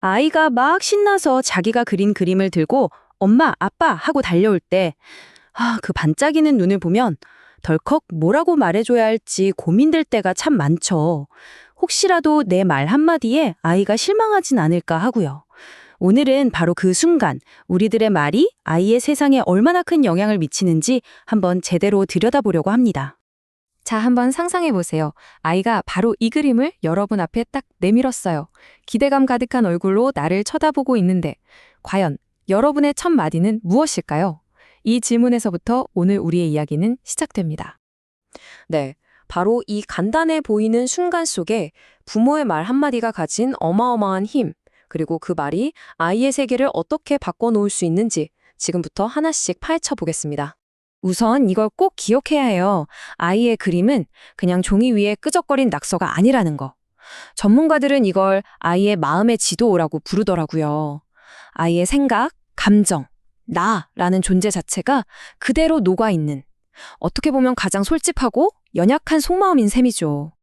아이가 막 신나서 자기가 그린 그림을 들고 엄마, 아빠 하고 달려올 때, 그 반짝이는 눈을 보면 덜컥 뭐라고 말해줘야 할지 고민될 때가 참 많죠. 혹시라도 내 말 한마디에 아이가 실망하진 않을까 하고요. 오늘은 바로 그 순간, 우리들의 말이 아이의 세상에 얼마나 큰 영향을 미치는지 한번 제대로 들여다보려고 합니다. 자, 한번 상상해 보세요. 아이가 바로 이 그림을 여러분 앞에 딱 내밀었어요. 기대감 가득한 얼굴로 나를 쳐다보고 있는데, 과연 여러분의 첫 마디는 무엇일까요? 이 질문에서부터 오늘 우리의 이야기는 시작됩니다. 네, 바로 이 간단해 보이는 순간 속에 부모의 말 한마디가 가진 어마어마한 힘, 그리고 그 말이 아이의 세계를 어떻게 바꿔놓을 수 있는지 지금부터 하나씩 파헤쳐 보겠습니다. 우선 이걸 꼭 기억해야 해요. 아이의 그림은 그냥 종이 위에 끄적거린 낙서가 아니라는 거. 전문가들은 이걸 아이의 마음의 지도라고 부르더라고요. 아이의 생각, 감정, 나라는 존재 자체가 그대로 녹아있는, 어떻게 보면 가장 솔직하고 연약한 속마음인 셈이죠.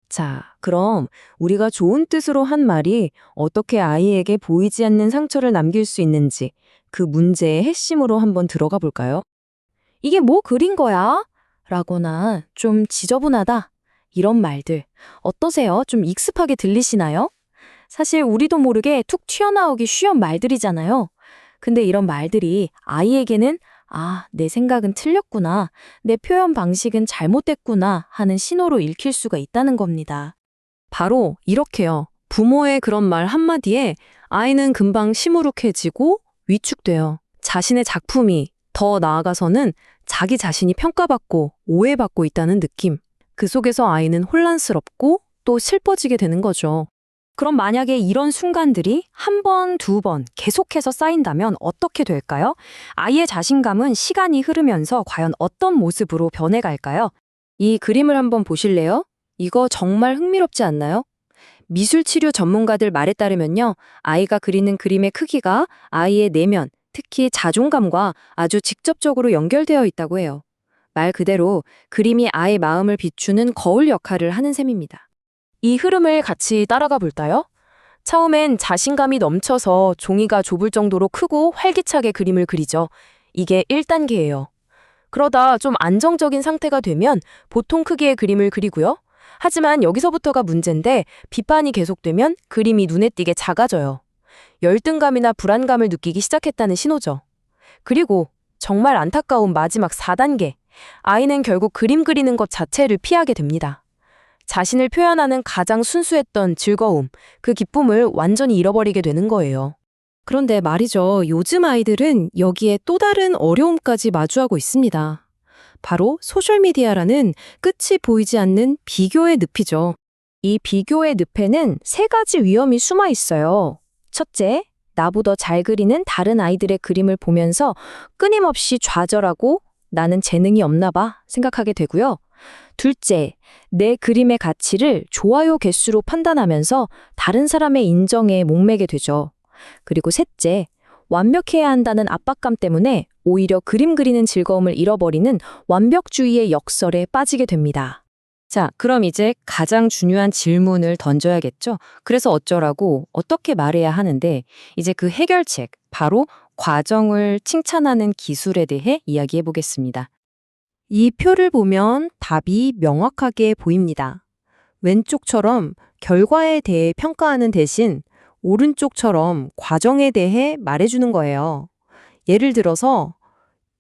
자, 그럼 우리가 좋은 뜻으로 한 말이 어떻게 아이에게 보이지 않는 상처를 남길 수 있는지 그 문제의 핵심으로 한번 들어가 볼까요? 이게 뭐 그린 거야? 라거나 좀 지저분하다. 이런 말들 어떠세요? 좀 익숙하게 들리시나요? 사실 우리도 모르게 툭 튀어나오기 쉬운 말들이잖아요. 근데 이런 말들이 아이에게는 내 생각은 틀렸구나. 내 표현 방식은 잘못됐구나 하는 신호로 읽힐 수가 있다는 겁니다. 바로 이렇게요. 부모의 그런 말 한마디에 아이는 금방 시무룩해지고 위축돼요. 자신의 작품이 더 나아가서는 자기 자신이 평가받고 오해받고 있다는 느낌. 그 속에서 아이는 혼란스럽고 또 슬퍼지게 되는 거죠. 그럼 만약에 이런 순간들이 한 번, 두 번 계속해서 쌓인다면 어떻게 될까요? 아이의 자신감은 시간이 흐르면서 과연 어떤 모습으로 변해갈까요? 이 그림을 한번 보실래요? 이거 정말 흥미롭지 않나요? 미술치료 전문가들 말에 따르면요, 아이가 그리는 그림의 크기가 아이의 내면, 특히 자존감과 아주 직접적으로 연결되어 있다고 해요. 말 그대로 그림이 아이의 마음을 비추는 거울 역할을 하는 셈입니다. 이 흐름을 같이 따라가 볼까요? 처음엔 자신감이 넘쳐서 종이가 좁을 정도로 크고 활기차게 그림을 그리죠. 이게 1단계예요. 그러다 좀 안정적인 상태가 되면 보통 크기의 그림을 그리고요. 하지만 여기서부터가 문제인데 비판이 계속되면 그림이 눈에 띄게 작아져요. 열등감이나 불안감을 느끼기 시작했다는 신호죠. 그리고 정말 안타까운 마지막 4단계. 아이는 결국 그림 그리는 것 자체를 피하게 됩니다. 자신을 표현하는 가장 순수했던 즐거움, 그 기쁨을 완전히 잃어버리게 되는 거예요. 그런데 말이죠. 요즘 아이들은 여기에 또 다른 어려움까지 마주하고 있습니다. 바로 소셜미디어라는 끝이 보이지 않는 비교의 늪이죠. 이 비교의 늪에는 3가지 위험이 숨어 있어요. 첫째, 나보다 잘 그리는 다른 아이들의 그림을 보면서 끊임없이 좌절하고 나는 재능이 없나 봐 생각하게 되고요. 둘째, 내 그림의 가치를 좋아요 개수로 판단하면서 다른 사람의 인정에 목매게 되죠. 그리고 셋째, 완벽해야 한다는 압박감 때문에 오히려 그림 그리는 즐거움을 잃어버리는 완벽주의의 역설에 빠지게 됩니다. 자, 그럼 이제 가장 중요한 질문을 던져야겠죠? 그래서 어쩌라고, 어떻게 말해야 하는데, 이제 그 해결책, 바로 과정을 칭찬하는 기술에 대해 이야기해 보겠습니다. 이 표를 보면 답이 명확하게 보입니다. 왼쪽처럼 결과에 대해 평가하는 대신 오른쪽처럼 과정에 대해 말해주는 거예요. 예를 들어서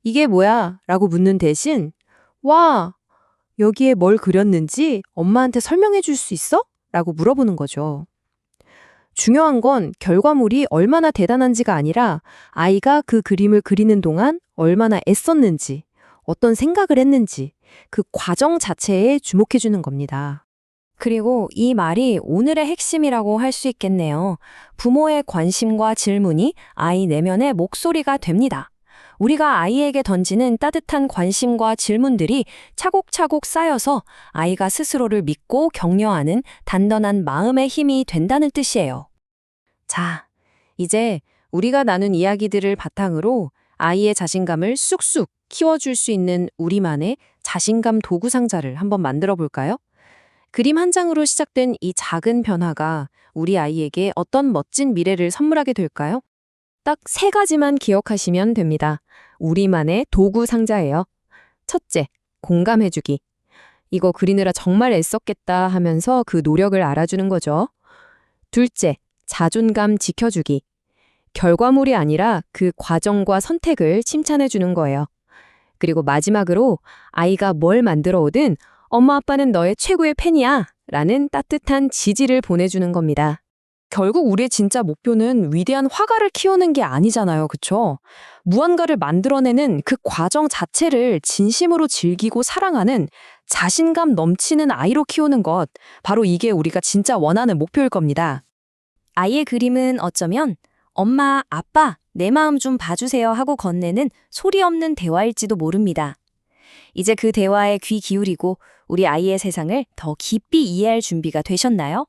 이게 뭐야? 라고 묻는 대신 와, 여기에 뭘 그렸는지 엄마한테 설명해 줄 수 있어? 라고 물어보는 거죠. 중요한 건 결과물이 얼마나 대단한지가 아니라 아이가 그 그림을 그리는 동안 얼마나 애썼는지, 어떤 생각을 했는지 그 과정 자체에 주목해 주는 겁니다. 그리고 이 말이 오늘의 핵심이라고 할 수 있겠네요. 부모의 관심과 질문이 아이 내면의 목소리가 됩니다. 우리가 아이에게 던지는 따뜻한 관심과 질문들이 차곡차곡 쌓여서 아이가 스스로를 믿고 격려하는 단단한 마음의 힘이 된다는 뜻이에요. 자, 이제 우리가 나눈 이야기들을 바탕으로 아이의 자신감을 쑥쑥 키워줄 수 있는 우리만의 자신감 도구 상자를 한번 만들어 볼까요? 그림 한 장으로 시작된 이 작은 변화가 우리 아이에게 어떤 멋진 미래를 선물하게 될까요? 딱 3가지만 기억하시면 됩니다. 우리만의 도구 상자예요. 첫째, 공감해주기. 이거 그리느라 정말 애썼겠다 하면서 그 노력을 알아주는 거죠. 둘째, 자존감 지켜주기. 결과물이 아니라 그 과정과 선택을 칭찬해주는 거예요. 그리고 마지막으로 아이가 뭘 만들어 오든 엄마 아빠는 너의 최고의 팬이야 라는 따뜻한 지지를 보내주는 겁니다. 결국 우리의 진짜 목표는 위대한 화가를 키우는 게 아니잖아요. 그쵸? 무언가를 만들어내는 그 과정 자체를 진심으로 즐기고 사랑하는 자신감 넘치는 아이로 키우는 것. 바로 이게 우리가 진짜 원하는 목표일 겁니다. 아이의 그림은 어쩌면 엄마, 아빠, 내 마음 좀 봐주세요 하고 건네는 소리 없는 대화일지도 모릅니다. 이제 그 대화에 귀 기울이고 우리 아이의 세상을 더 깊이 이해할 준비가 되셨나요?